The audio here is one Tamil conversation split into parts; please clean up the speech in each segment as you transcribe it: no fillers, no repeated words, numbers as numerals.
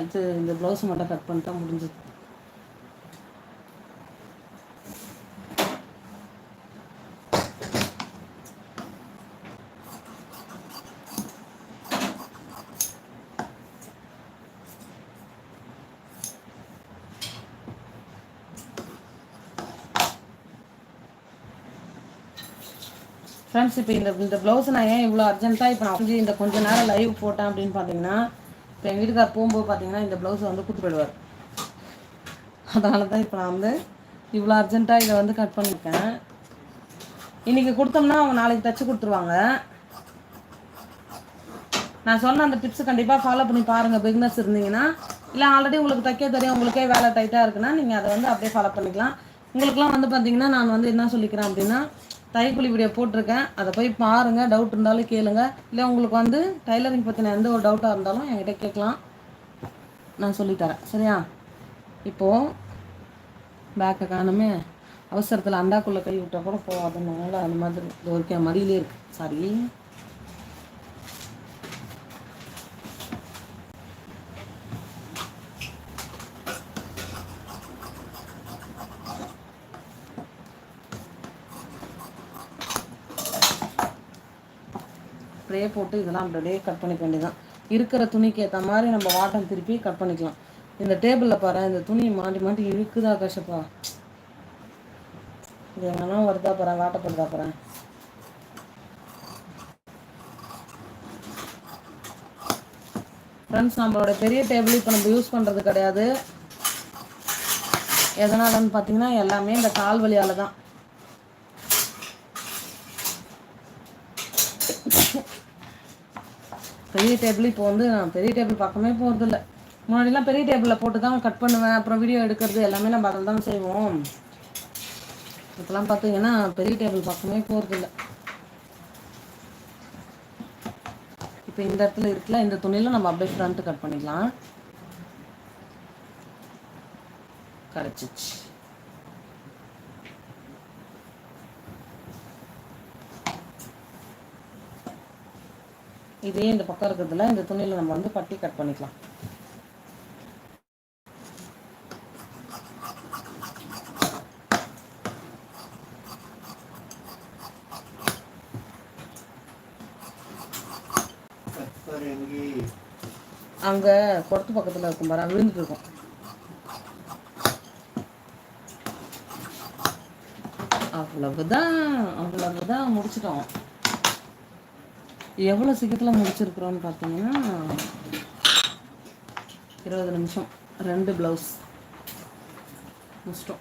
இது இந்த ப்ளவுஸ் மட்டும் கட் பண்ணிட்டா முடிஞ்சது. ஃப்ரெண்ட்ஸ், இப்போ இந்த ப்ளவுஸ் நான் ஏன் இவ்வளோ அர்ஜென்ட்டாக இப்போ நான் இந்த கொஞ்சம் நேரம் லைவ் போட்டேன் அப்படின்னு பார்த்தீங்கன்னா, இப்போ எங்கள் வீட்டுக்கார் போகும்போது பார்த்தீங்கன்னா இந்த ப்ளவுஸை வந்து கொடுத்து போயிடுவார். அதனால தான் இப்போ நான் வந்து இவ்வளோ அர்ஜென்ட்டாக இதை வந்து கட் பண்ணியிருக்கேன். இன்றைக்கி கொடுத்தோம்னா அவங்க நாளைக்கு தைச்சி கொடுத்துருவாங்க. நான் சொன்ன அந்த டிப்ஸ் கண்டிப்பாக ஃபாலோ பண்ணி பாருங்கள். பிகினர்ஸ் இருந்தீங்கன்னா, இல்லை ஆல்ரெடி உங்களுக்கு தைக்க தெரியும், உங்களுக்கே வேலை டைட்டாக இருக்குன்னா நீங்கள் அதை வந்து அப்படியே ஃபாலோ பண்ணிக்கலாம். உங்களுக்குலாம் வந்து பார்த்தீங்கன்னா நான் வந்து என்ன சொல்லிக்கிறேன் அப்படின்னா, தைக்குழி வீடியோ போட்டிருக்கேன், அதை போய் பாருங்கள். டவுட் இருந்தாலும் கேளுங்க. இல்லை உங்களுக்கு வந்து டைலரிங் பற்றின எந்த ஒரு டவுட்டாக இருந்தாலும் என்கிட்ட கேட்கலாம், நான் சொல்லித்தரேன். சரியா? இப்போது பேக்கை காணுமே, அவசரத்தில் அண்டாக்குள்ளே கை விட்டால் கூட போகாதுனால அந்த மாதிரி ஒரு மடியிலே இருக்குது. சாரி. ஸ்ப்ரே போட்டு இதெல்லாம் அப்படியே கட் பண்ணிக்க வேண்டியதான். இருக்கிற துணிக்கு ஏற்ற மாதிரி நம்ம வாட்டம் திருப்பி கட் பண்ணிக்கலாம். இந்த டேபிளில் பாரு, இந்த துணி மாட்டி மாட்டி இருக்குதா கஷ்டப்பா. இது எங்கன்னா வருதா போகிறேன், வாட்டப்படுதா போகிறேன். ஃப்ரெண்ட்ஸ், நம்மளோட பெரிய டேபிள் இப்போ நம்ம யூஸ் பண்ணுறது கிடையாது. எதனாலன்னு பார்த்தீங்கன்னா எல்லாமே இந்த கால் வலியால் தான். பெரிய டேபிள் இப்போ வந்து நான் பெரிய டேபிள் பக்கமே போகிறதில்ல. முன்னாடிலாம் பெரிய டேபிளில் போட்டு தான் கட் பண்ணுவேன், அப்புறம் வீடியோ எடுக்கிறது எல்லாமே நம்ம அதில் தான் செய்வோம். இப்போலாம் பார்த்தீங்கன்னா பெரிய டேபிள் பக்கமே போகிறதில்ல. இப்போ இந்த இடத்துல இருக்குல்ல, இந்த துணியில் நம்ம அப்படியே ஃப்ரண்ட்டு கட் பண்ணிக்கலாம். கிடச்சிச்சு. இதே இந்த பக்கம் இருக்கிறதுல இந்த துணியில் நம்ம வந்து பட்டி கட் பண்ணிக்கலாம். அங்கே குடத்து பக்கத்தில் இருக்கும் பாரு, விழுந்துட்டு இருக்கும். அவ்வளவுதான் முடிச்சிட்டோம். எவ்வளோ சீக்கிரத்தில் முடிச்சிருக்கிறோன்னு பார்த்தீங்கன்னா 20 நிமிஷம் 2 ப்ளவுஸ் முடிச்சிட்டோம்.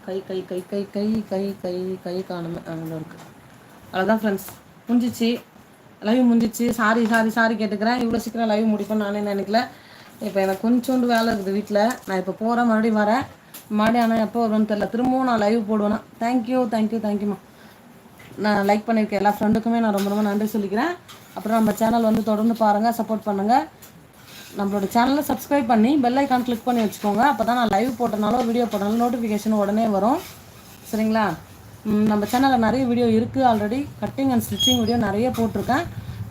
கை கை கை கை கை கை கை கை காணுமே அங்கே இருக்குது. அவ்வளோதான் ஃப்ரெண்ட்ஸ், முடிஞ்சிச்சு. லைவ் முடிஞ்சிச்சு. சாரி கேட்டுக்கிறேன். இவ்வளோ சீக்கிரம் லைவ் முடிப்பேன் நானே நினைக்கல. இப்போ எனக்கு கொஞ்சோண்டு வேலை இருக்குது வீட்டில். நான் இப்போ போகிறேன், மறுபடியும் வரேன். மறுபடியும் ஆனால் எப்போ வருவேன்னு தெரில. திரும்பவும் நான் லைவ் போடுவேன்னா. தேங்க்யூம்மா. நான் லைக் பண்ணியிருக்கேன் எல்லா ஃப்ரெண்டுக்குமே நான் ரொம்ப நன்றி சொல்லிக்கிறேன். அப்புறம் நம்ம சேனல் வந்து தொடர்ந்து பாருங்கள், சப்போர்ட் பண்ணுங்கள். நம்மளோட சேனலை சப்ஸ்கிரைப் பண்ணி பெல் ஐக்கான் கிளிக் பண்ணி வச்சுக்கோங்க. அப்போ தான் நான் லைவ் போட்டனாலும் வீடியோ போட்டனாலும் நோட்டிஃபிகேஷன் உடனே வரும். சரிங்களா? நம்ம சேனலில் நிறைய வீடியோ இருக்குது. Already cutting and stitching video நிறைய போட்டிருக்கேன்.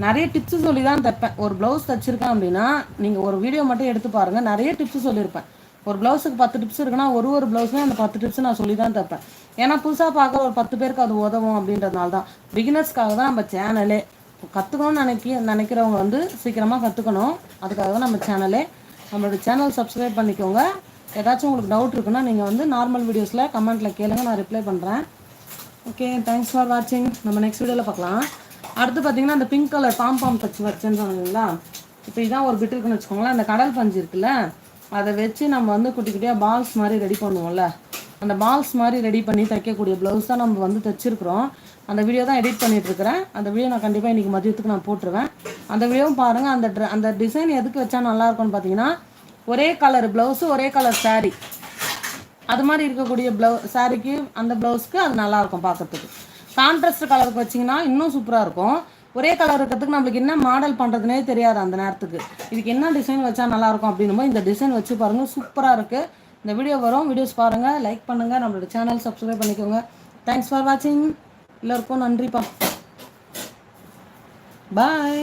நிறைய டிப்ஸு சொல்லி தான் தைப்பேன். ஒரு ப்ளவுஸ் தைச்சிருக்கேன் அப்படின்னா நீங்கள் ஒரு வீடியோ மட்டும் எடுத்து பாருங்கள். நிறைய டிப்ஸு சொல்லியிருப்பேன். ஒரு ப்ளவுஸுக்கு 10 டிப்ஸ் இருக்குன்னா ஒரு ப்ளவுஸுமே அந்த 10 டிப்ஸ் நான் சொல்லி தான் தைப்பேன். ஏன்னா புதுசாக பார்க்க ஒரு 10 பேருக்கு அது உதவும் அப்படின்றதுனால தான். பிகினர்ஸ்க்காக தான் நம்ம சேனலே. கற்றுக்கணும்னு நினைக்கிறவங்க வந்து சீக்கிரமாக கற்றுக்கணும். அதுக்காக தான் நம்ம சேனலே. நம்மளோட சேனல் சப்ஸ்கிரைப் பண்ணிக்கோங்க. ஏதாச்சும் உங்களுக்கு டவுட் இருக்குன்னா நீங்கள் வந்து நார்மல் வீடியோஸில் கமெண்ட்டில் கேளுங்க, நான் ரிப்ளை பண்ணுறேன். ஓகே, தேங்க்ஸ் ஃபார் வாட்சிங். நம்ம நெக்ஸ்ட் வீடியோவில் பார்க்கலாம். அடுத்து பார்த்தீங்கன்னா அந்த பிங்க் கலர் பாம் தச்சு வச்சேன்னு சொன்னீங்களா, இப்போ இதான் ஒரு பிட் இருக்குன்னு வச்சுக்கோங்களேன். அந்த கடல் பஞ்சு இருக்குல்ல, அதை வச்சு நம்ம வந்து குட்டி குட்டியாக பால்ஸ் மாதிரி ரெடி பண்ணுவோம்ல, அந்த பால்ஸ் மாதிரி ரெடி பண்ணி தைக்கக்கூடிய ப்ளவுஸ் தான் நம்ம வந்து தைச்சிருக்கிறோம். அந்த வீடியோ தான் எடிட் பண்ணிகிட்ருக்கிறேன். அந்த வீடியோ நான் கண்டிப்பாக இன்றைக்கி மதியத்துக்கு நான் போட்டுருவேன். அந்த வீடியோவும் பாருங்கள். அந்த டிசைன் எதுக்கு வச்சா நல்லாயிருக்கும்னு பார்த்தீங்கன்னா, ஒரே கலர் ப்ளவுஸு ஒரே கலர் சாரீ, அது மாதிரி இருக்கக்கூடிய சாரீக்கு அந்த ப்ளவுஸ்க்கு அது நல்லாயிருக்கும் பார்க்கறதுக்கு. கான்ட்ராஸ்ட் கலருக்கு வச்சிங்கன்னா இன்னும் சூப்பராக இருக்கும். ஒரே கலர் இருக்கிறதுக்கு நம்மளுக்கு என்ன மாடல் பண்ணுறதுனே தெரியாது அந்த நேரத்துக்கு. இதுக்கு என்ன டிசைன் வச்சா நல்லாயிருக்கும் அப்படின்னும் இந்த டிசைன் வச்சு பாருங்கள், சூப்பராக இருக்குது. இந்த வீடியோ வரும், வீடியோஸ் பாருங்கள், லைக் பண்ணுங்கள், நம்மளோட சேனல் சப்ஸ்கிரைப் பண்ணிக்கோங்க. தேங்க்ஸ் ஃபார் வாட்சிங். எல்லோருக்கும் நன்றிப்பா. பாய்.